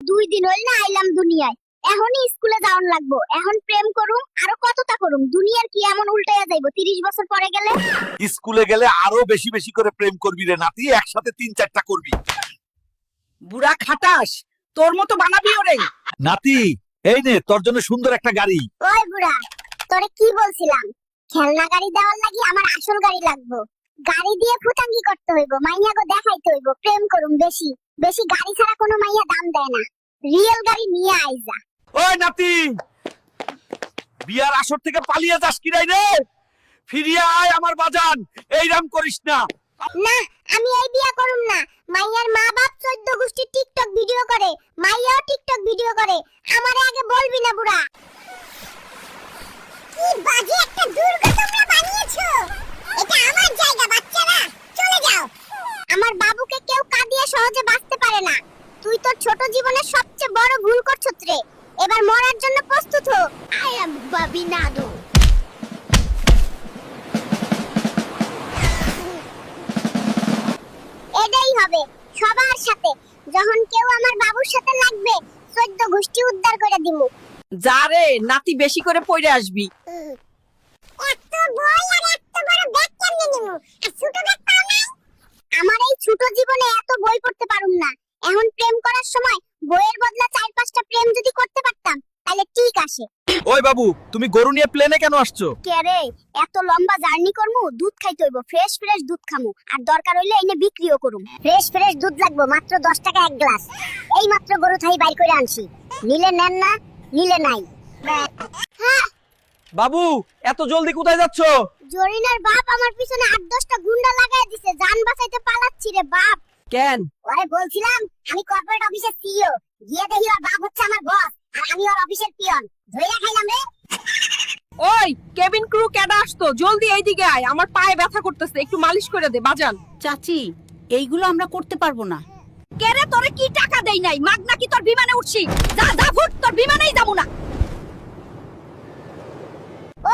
2 দিন হইল না আইলাম দুনিয়ায়, এখনই স্কুলে যাওয়ার লাগবো। এখন প্রেম করুম আরো কতটা করুম, দুনিয়ার কি এমন উল্টাইয়া যাইবো 30 বছর পরে গেলে। স্কুলে গেলে আরো বেশি বেশি করে প্রেম করবি রে নাতি, একসাথে 3-4টা করবি। বুড়া খাটাস, তোর মতো বানাবি ওরে। নাতি এই নে তোর জন্য সুন্দর একটা গাড়ি। ওই বুড়া, তোরে কি বলছিলাম, খেলনা গাড়ি দেওয়ার লাগি আমার আসল গাড়ি লাগবো। গাড়ি দিয়ে ফুটাঙ্গি করতে হইব, মাইয়া গো দেখাইতে হইব, প্রেম করুম বেশি বেশি। গাড়ি ছাড়া কোনো মাইয়া দাম দেয় না, রিয়েল গাড়ি নিয়ে আইজা। ওই নাতি, বিয়ার আসর থেকে পালিয়ে যাস কি রে? ফিরিয়ে আয় আমার বাজান, এইরাম করিস না। না, আমি এই বিয়া করুম না। মাইয়ার মা বাপ 14 গোষ্ঠী টিকটক ভিডিও করে, মাইয়াও টিকটক ভিডিও করে। আমারে আগে বলবি না বুড়া। কি বাজে একটা দুর্গ তোমরা বানিয়েছো। এটা আমার জায়গা, বাচ্চারা চলে যাও। আমার বাবুকে কেউ কাঁদিয়ে সহজে বাঁচতে পারে না। তুই তোর ছোট জীবনের সবচেয়ে বড় ভুল করছস রে। এবার মরার জন্য প্রস্তুত হ। আই এম বাবিনাডো। এটাই হবে সবার সাথে। যখন কেউ আমার বাবুর সাথে লাগবে, 14 গোষ্ঠী উদ্ধার করে দিমু। যা রে, নাতি বেশি করে পড়ে আসবি। এত বই আর এত বড় ব্যাগ কেমনে নিমু? আর ছোট ব্যাগ পাও না? আমার এই ছোট জীবনে এত বই পড়তে পারুম না। এখন প্রেম করার সময় বইয়ের বদলা 4-5টা প্রেম যদি করতে পারতাম তাহলে ঠিক আছে। ওই বাবু, তুমি গরু নিয়ে প্লেনে কেন আসছো? কে রে, এত লম্বা জার্নি করমু, দুধ খাইতে হইব। ফ্রেশ ফ্রেশ দুধ খামু, আর দরকার হইলে এনে বিক্রিও করুম। ফ্রেশ ফ্রেশ দুধ লাগবো মাত্র 10 টাকা এক গ্লাস। এই মাত্র গরু থাই বাইর করে আনছি, নিলে নেন না, নিলে নাই। হ্যাঁ বাবু, এত জলদি কোথায় যাচ্ছো? জরিনার বাপ আমার পিছনে 8-10টা গুন্ডা লাগায় দিছে, জান বাঁচাইতে পালাচ্ছি রে বাপ। কেন? ওরে বলছিলাম আমি কর্পোরেট অফিসের সিইও, গিয়ে দেখি ওর বাপ হচ্ছে আমার বস আর আমি ওর অফিসের পিয়ন। ধইরা খাইলাম রে। ওই কেবিন ক্রু কেডা আসতো, জলদি এইদিকে আয়, আমার পায়ে ব্যথা করতেছে, একটু মালিশ করে দে বাজান। চাচি, এইগুলো আমরা করতে পারবো না। কেরে তোরে কি টাকা দেই নাই, মাগ নাকি তোর বিমানে উঠছি? যা যা ফুট, তোর বিমানেই যাবো না।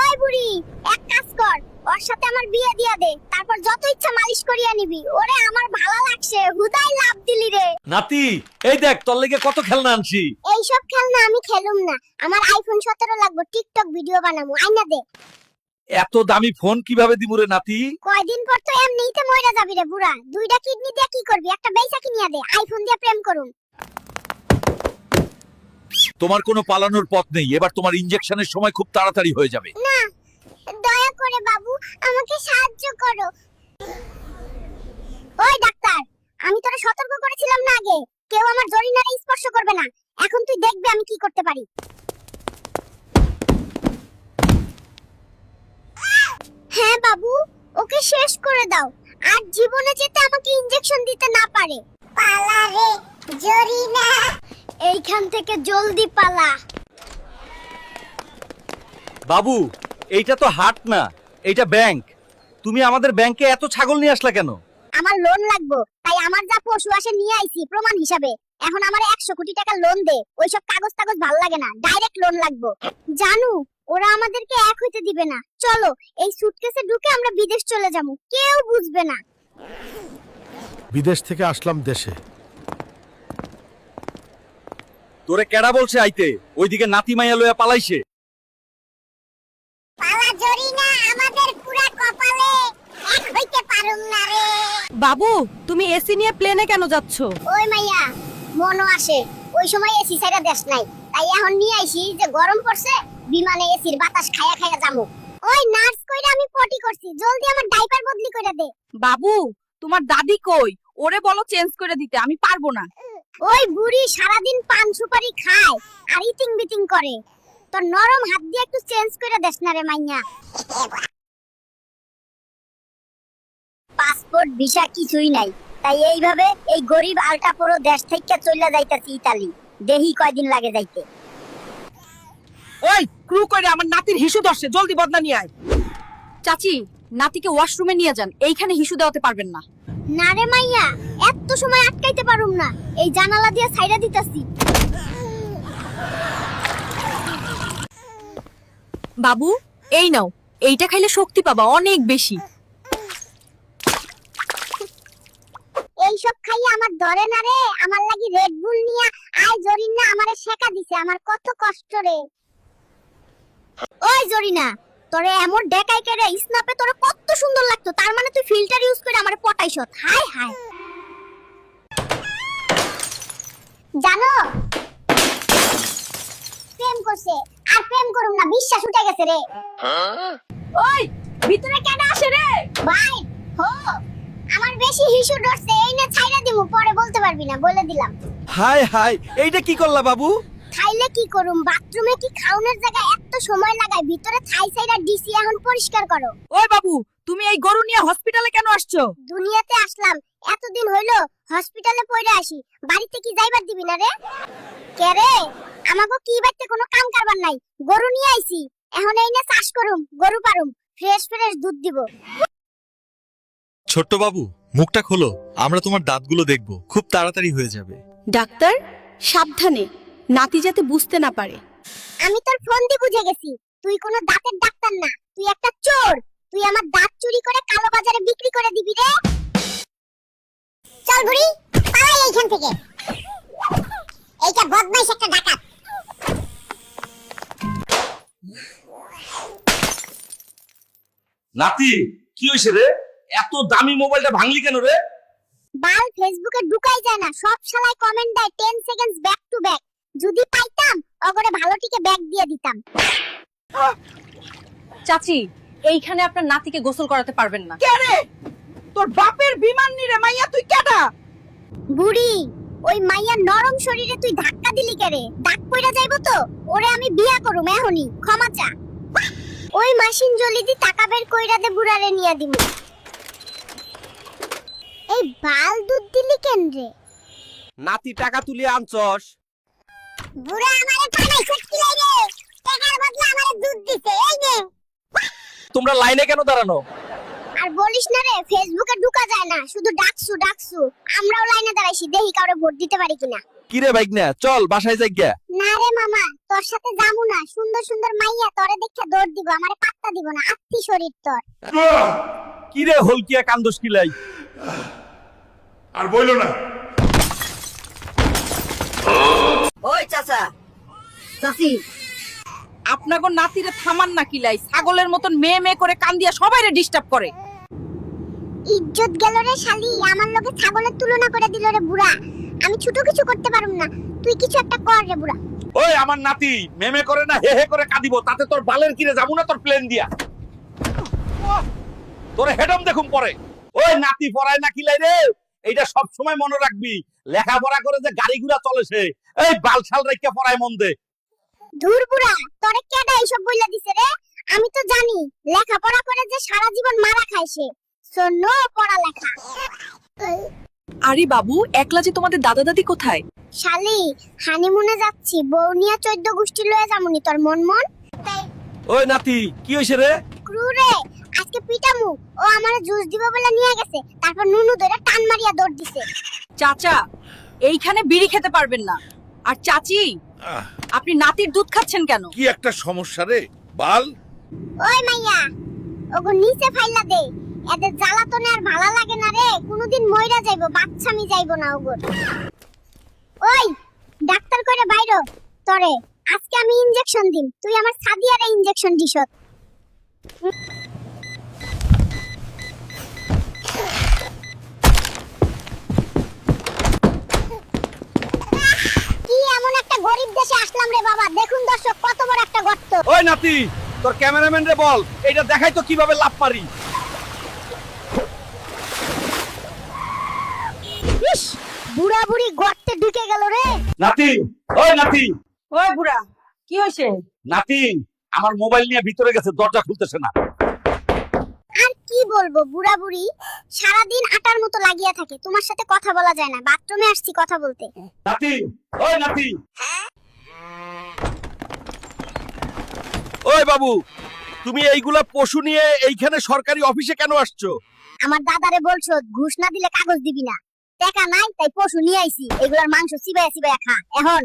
ওই বুড়ি, এক কাজ কর, ওর সাথে আমার বিয়ে দিয়া দে, তারপর যত ইচ্ছা মালিশ করিয়া নিবি। ওরে আমার ভালো লাগছে, হুদাই লাভ দিলি রে। নাতি এই দেখ তোর লেগে কত খেলনা আনছি। এইসব খেলনা আমি খেলুম না, আমার আইফোন 17 লাগবে, টিকটক ভিডিও বানামু। আইনা দে। এত দামি ফোন কিভাবে দিমু রে নাতি? কয়দিন পর তো এমনিতে মইরা যাবি রে বুড়া। 2টা কিডনি দিয়ে কি করবি? একটা বেইসা কিনিয়া দে, আইফোন দিয়ে প্রেম করুম। তোমার কোনো পালানোর পথ নেই, এবার তোমার ইনজেকশনের সময় খুব তাড়াতাড়ি হয়ে যাবে। না, দয়া করে বাবু আমাকে সাহায্য করো। ওই ডাক্তার, আমি তোরে সতর্ক করেছিলাম না আগে, কেউ আমার জরিনারে স্পর্শ করবে না। এখন তুই দেখবি আমি কি করতে পারি। হ্যাঁ বাবু, ওকে শেষ করে দাও, আর জীবনে যেতে আমাকে ইনজেকশন দিতে না পারে। পালা রে জরিনা, এইখান থেকে জলদি পালা। বাবু, এইটা তো হাট না, এইটা ব্যাংক। তুমি আমাদের ব্যাংকে এত ছাগল নিয়ে আসলা কেন? আমার লোন লাগবে, তাই আমার যা পশু আসে নিয়ে আইছি প্রমাণ হিসাবে। এখন আমার 100 কোটি টাকা লোন দে। ওইসব কাগজ টাগজ ভাল লাগে না, ডাইরেক্ট লোন লাগবে। জানু, ওরা আমাদেরকে এক হইতে দিবে না। চলো এই সুটকেসে ঢুকে আমরা বিদেশ চলে যাবো, কেউ বুঝবে না। বিদেশ থেকে আসলাম দেশে। তোরে কেডা বলছে আইতে? ওইদিকে নাতি মাইয়া লইয়া পালাইছে। পালা জরিনা, আমাদের পুরা কপালে এক হইতে পারুম না রে। বাবু, তুমি এসি নিয়ে প্লেনে কেন যাচ্ছ? ওই মাইয়া মনও আসে, ওই সময় এসি ছাইরা দেশ নাই, তাই এখন নিয়ে আইছি যে গরম পড়ছে, বিমানে এসির বাতাস খায়া খায়া যামু। ওই নার্স কইরা আমি পটি করছি, জলদি আমার ডাইপার বদলি কইরা দে। বাবু, তোমার দাদি কই? ওরে বলো চেঞ্জ করে দিতে, আমি পারবো না। ওই বুড়ি সারাদিন পান সুপারি খায় আর ইতিং বিতিং করে, তোর নরম হাত দিয়ে একটু চেঞ্জ করে দেস না রে মাইয়া। পাসপোর্ট ভিসা কিছুই নাই, তাই এইভাবে এই গরিব আলটা পুরো দেশ থেকে চলে যাইতাছি ইতালি। দেহি কয়দিন লাগে যাইতে। ওই ক্রু কইরা আমার নাতির হিসু ধরছে, জলদি বদনা নিয়ে আয়। চাচি, নাতিকে ওয়াশরুমে নিয়ে যান, এইখানে হিসু দেওয়াতে পারবেন না। না রে মাইয়া, এত সময় আটকাইতে পারুম না, এই জানালা দিয়ে ছাইরা দিতাছি। বাবু, এই নাও, এইটা খাইলে শক্তি পাবা অনেক বেশি। এইসব খাইয়া আমার ধরে না রে। আমার লাগি রেড বুল নিয়া আয় জরিনা আমারে শেখা দিছে, আমার কত কষ্ট রে। ওই জরিনা, তোরে এমন দেখাই করে স্ন্যাপে তোরে কত সুন্দর লাগতো, তার মানে তুই ফিল্টার ইউজ করে আমারে পটাইছত। High high. জানো প্রেম করছে, আর প্রেম করুম না, বিশ্বাস উঠে গেছে রে। ওই ভিতরে কেন আসে রে? ভাই হো, আমার বেশি হিসু ধরছে, এই না ছাইরা দিমু, পরে বলতে পারবি না, বলে দিলাম। হাই হাই, এইটা কি করলা বাবু? খাইলে কি করুম, বাথরুমে কি খাওনের জায়গায় এত সময় লাগায়, ভিতরে থাই ছাইরা ডিসি, এখন পরিষ্কার করো। ওই বাবু, তুমি এই গরু নিয়ে হসপিটালে কেন আসছো? দুনিয়াতে আসলাম, এতদিন হইলো হসপিটালে পড়ে আসি, বাড়িতে কি যাইবার দিবি না রে? কে রে, আমাগো কি বাইতে কোনো কাম কারবার নাই, গরু নিয়ে আইছি, এখন এই না চাষ করুম, গরু পারুম, ফ্রেশ ফ্রেশ দুধ দিব। ছোট্ট বাবু, মুখটা খোলো, আমরা তোমার দাঁতগুলো দেখব, খুব তাড়াতাড়ি হয়ে যাবে। ডাক্তার সাবধানে, নাতি যাতে বুঝতে না পারে। আমি তোর ফোন দিয়ে বুঝে গেছি, তুই কোনো দাঁতের ডাক্তার না, তুই একটা চোর। তুই আমার দাঁত চুরি করে কালো বাজারে বিক্রি করে দিবি রে। চল বুড়ি, পালাই এইখান থেকে। এইটা বদমাইশ একটা ডাকাত। নাতি, কি হইছে রে? এত দামি মোবাইলটা ভাঙলি কেন রে? বাল ফেসবুকে ঢুকাই যায় না, সব শালায় কমেন্ট দেয় 10 সেকেন্ডস ব্যাক টু ব্যাক। যদি পাইতাম অগরে ভালো টিকে ব্যাক দিয়ে দিতাম। চাচি, এইখানে আপনার নাতিকে গোসল করাতে পারবেন না। কে রে? তোর বাপের বিমান নিরে মাইয়া, তুই কেডা? বুড়ি, ওই মাইয়া নরম শরীরে তুই ধাক্কা দিলি কেরে? দাগ পইরা যাইবো তো, ওরে আমি বিয়া করুম এখনি, ক্ষমা চা। ওই মাসিন জলিদি টাকা বের কইরা দে, বুড়ারে নিয়া দিমু। এই বাল দুধ দিলি কেন রে? নাতি টাকা তুলিয়ে আনছস? বুড়া আমারে পানাইছত কি লাই রে? টাকার বদলে আমারে দুধ দিছে, এই নে। তোমরা লাইনে কেন দাঁড়ানো? আর বলিস না রে, ফেসবুকে ঢুকা যায় না, শুধু ডাকসু ডাকসু। আমরাও লাইনে দাঁড়াইছি, দেখি কাউরে ভোট দিতে পারি কিনা। কি রে বাইকনা, চল বাসায় যাই গিয়া। না রে মামা, তোর সাথে যামু না, সুন্দর সুন্দর মাইয়া তোরে দেখে দৌড় দিব, আমারে পাত্তা দিব না, আত্মি শরীর তোর। কি রে হলকিয়া কান্দস কিলাই? আর বইলো না। ওই চাচা, চাচি, আপনাগো নাতিরে থামান না কিলাই, ছাগলের মতন মেয়ে মেয়ে করে কান দিয়া সবাইরে ডিস্টার্ব করে। ইজ্জত গেল রে শালি, আমার লগে ছাগলের তুলনা করে দিল রে বুড়া। আমি ছোট কিছু করতে পারুম না, তুই কিছু একটা কর রে বুড়া। ওই আমার নাতি মেমে করে না হে হে করে কাঁদিব, তাতে তোর বালের কিরে যাবো না তোর প্লেন দিয়া। তোরে হেডম দেখুম পরে। ওই নাতি পড়ায় না কিলাই রে, এইটা সব সময় মনে রাখবি। লেখাপড়া করে যে গাড়ি ঘোড়া চলেছে, এই বালছাল রেখে পড়ায় মন দে। ধুর বুড়া, তোরে কেডা এইসব বইলা দিছে রে? আমি তো জানি লেখাপড়া করে যে সারা জীবন মারা খায় সে। শোনো পড়ালেখা। আরে বাবু, একলা যে তোমাদের দাদা দাদি কোথায়? শালি, হানিমুনে যাচ্ছি, বউ নিয়া 14 গোষ্ঠী লয়ে যামুনি, তোর মন মন। ওই নাতি, কি হইছে রে? ক্রু রে, আজকে পিটামু, ও আমারে জুস দিব বলে নিয়ে গেছে, তারপর নুনু ধরে টান মারিয়া দৌড় দিছে। চাচা, এইখানে বিড়ি খেতে পারবেন না। আর চাচি, আপনি নাতির দুধ খাচ্ছেন কেন? কি একটা সমস্যা রে বাল। ওই মাইয়া, ওগো নিচে ফাইলা দে, এদের জ্বালাতনে আর ভালো লাগে না রে, কোনোদিন মইরা যাইবো, বাচ্চামি যাইবো না ওগো। ওই ডাক্তার কইরে বাইরো, তরে আজকে আমি ইনজেকশন দিম, তুই আমার সাদিয়ারে ইনজেকশন দিছত। কি এমন একটা গরিব দেশে আসলাম রে বাবা, দেখুন দর্শক কত বড় একটা গর্ত। ওই নাতি, তোর ক্যামেরাম্যান রে বল এইটা দেখাই তো কিভাবে লাভ পারি। ইস, বুড়া বুড়ি গর্তে ঢুকে গেল রে। নাতি, ওই নাতি, ওই বুড়া, কি হয়েছে? নাতি আমার মোবাইল নিয়ে ভিতরে গেছে, দরজা খুলতেছে না। আর কি বলবো, বুড়া বুড়ি সারাদিন আটার মতো লাগিয়া থাকে, তোমার সাথে কথা বলা যায় না, বাথরুমে আসছি কথা বলতে। নাতি, ওই নাতি, ওই বাবু, তুমি এইগুলা পশু নিয়ে এইখানে সরকারি অফিসে কেন আসছো? আমার দাদারে বলছো ঘুষ না দিলে কাগজ দিবি না, টাকা নাই তাই পশু নিয়ে আইছি, এগুলার মাংস চিবাইয়া চিবাইয়া খা। এখন